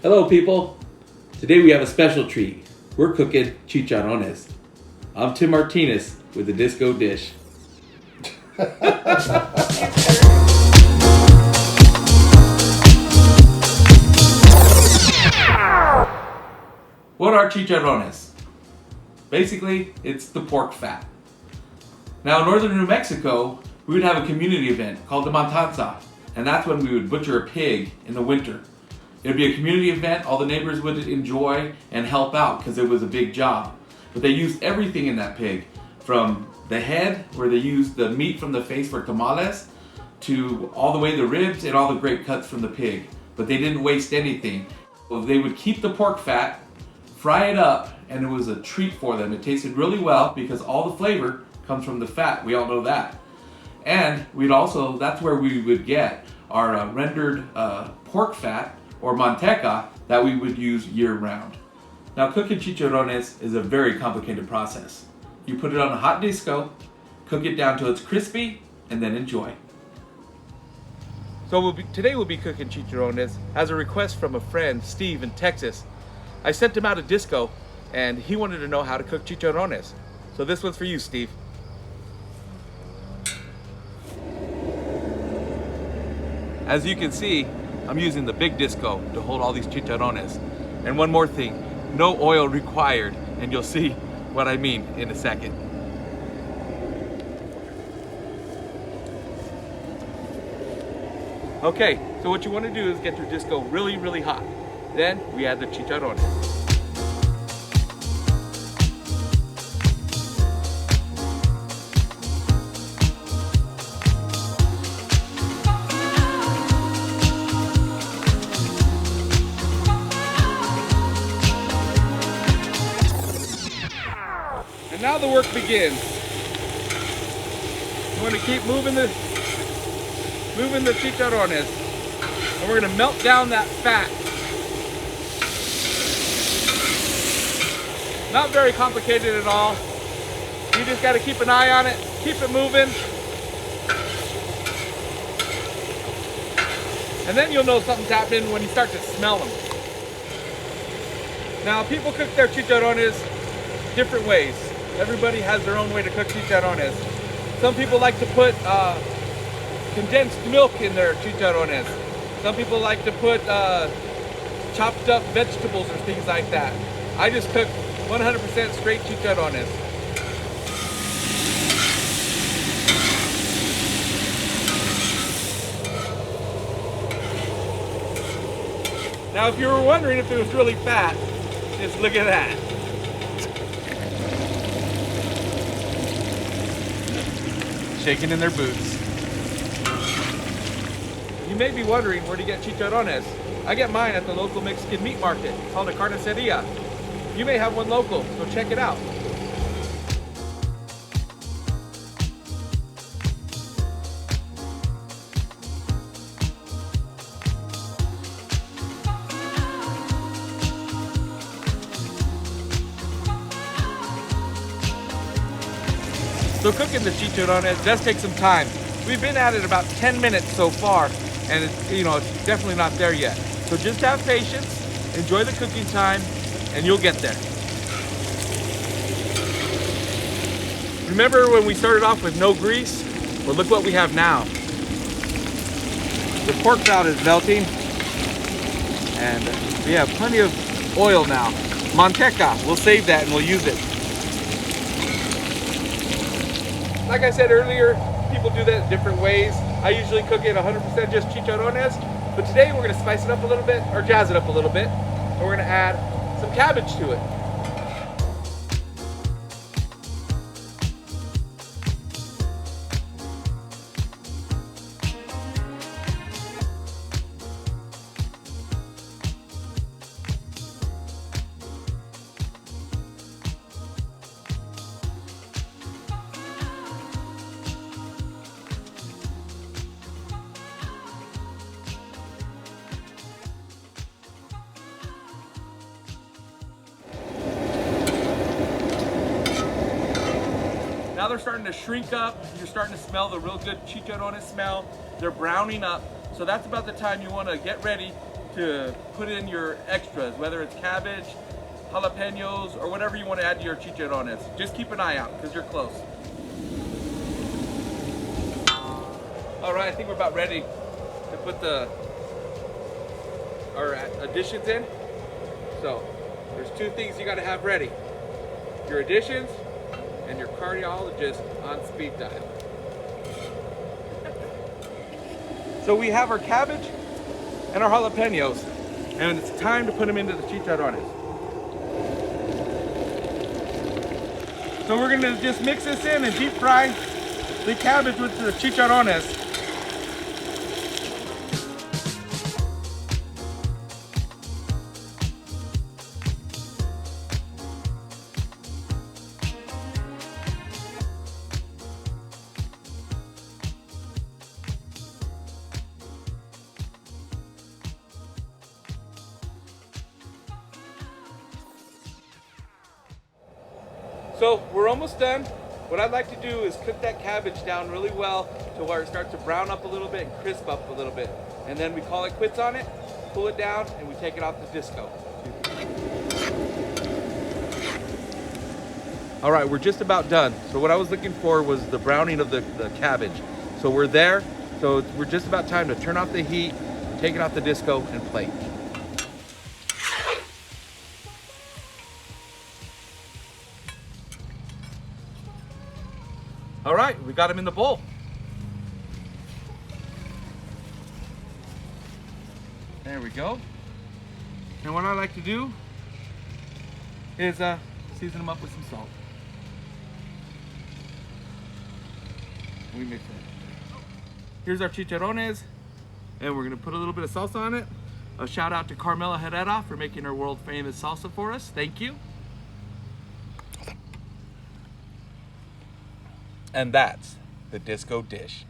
Hello people, today we have a special treat. We're cooking chicharrones. I'm Tim Martinez with the Disco Dish. What are chicharrones? Basically, it's the pork fat. Now in northern New Mexico, we would have a community event called the Matanza, and that's when we would butcher a pig in the winter. It would be a community event, all the neighbors would enjoy and help out because it was a big job. But they used everything in that pig, from the head, where they used the meat from the face for tamales, to all the way the ribs and all the great cuts from the pig. But they didn't waste anything. So they would keep the pork fat, fry it up, and it was a treat for them. It tasted really well because all the flavor comes from the fat. We all know that. And that's where we would get our rendered pork fat, or manteca, that we would use year-round. Now cooking chicharrones is a very complicated process. You put it on a hot disco, cook it down till it's crispy, and then enjoy. So today we'll be cooking chicharrones as a request from a friend, Steve in Texas. I sent him out a disco, and he wanted to know how to cook chicharrones. So this one's for you, Steve. As you can see, I'm using the big disco to hold all these chicharrones. And one more thing, no oil required, and you'll see what I mean in a second. Okay, so what you want to do is get your disco really, really hot. Then we add the chicharrones. And now the work begins. You want to keep moving the chicharrones, and we're going to melt down that fat. Not very complicated at all. You just got to keep an eye on it, keep it moving, and then you'll know something's happening when you start to smell them. Now people cook their chicharrones different ways. Everybody has their own way to cook chicharrones. Some people like to put condensed milk in their chicharrones. Some people like to put chopped up vegetables or things like that. I just cook 100% straight chicharrones. Now if you were wondering if it was really fat, just look at that. Shaking in their boots. You may be wondering where to get chicharrones. I get mine at the local Mexican meat market called a carniceria. You may have one local, so check it out. So cooking the chicharrones does take some time. We've been at it about 10 minutes so far, and it's definitely not there yet. So just have patience, enjoy the cooking time, and you'll get there. Remember when we started off with no grease? Well, look what we have now. The pork fat is melting, and we have plenty of oil now. Manteca, we'll save that and we'll use it. Like I said earlier, people do that in different ways. I usually cook it 100% just chicharrones, but today we're gonna spice it up a little bit, or jazz it up a little bit, and we're gonna add some cabbage to it. Now they're starting to shrink up. You're starting to smell the real good chicharrones smell. They're browning up. So that's about the time you want to get ready to put in your extras, whether it's cabbage, jalapenos, or whatever you want to add to your chicharrones. Just keep an eye out because you're close. All right, I think we're about ready to put our additions in. So there's two things you got to have ready: your additions and your cardiologist on speed dial. So we have our cabbage and our jalapenos, and it's time to put them into the chicharrones. So we're gonna just mix this in and deep fry the cabbage with the chicharrones. So we're almost done. What I'd like to do is cook that cabbage down really well to where it starts to brown up a little bit and crisp up a little bit. And then we call it quits on it, pull it down, and we take it off the disco. All right, we're just about done. So what I was looking for was the browning of the cabbage. So we're there. So we're just about time to turn off the heat, take it off the disco, and plate. All right, we got them in the bowl. There we go. And what I like to do is season them up with some salt. We mix it. Here's our chicharrones, and we're gonna put a little bit of salsa on it. A shout out to Carmela Herrera for making her world famous salsa for us. Thank you. And that's the disco dish.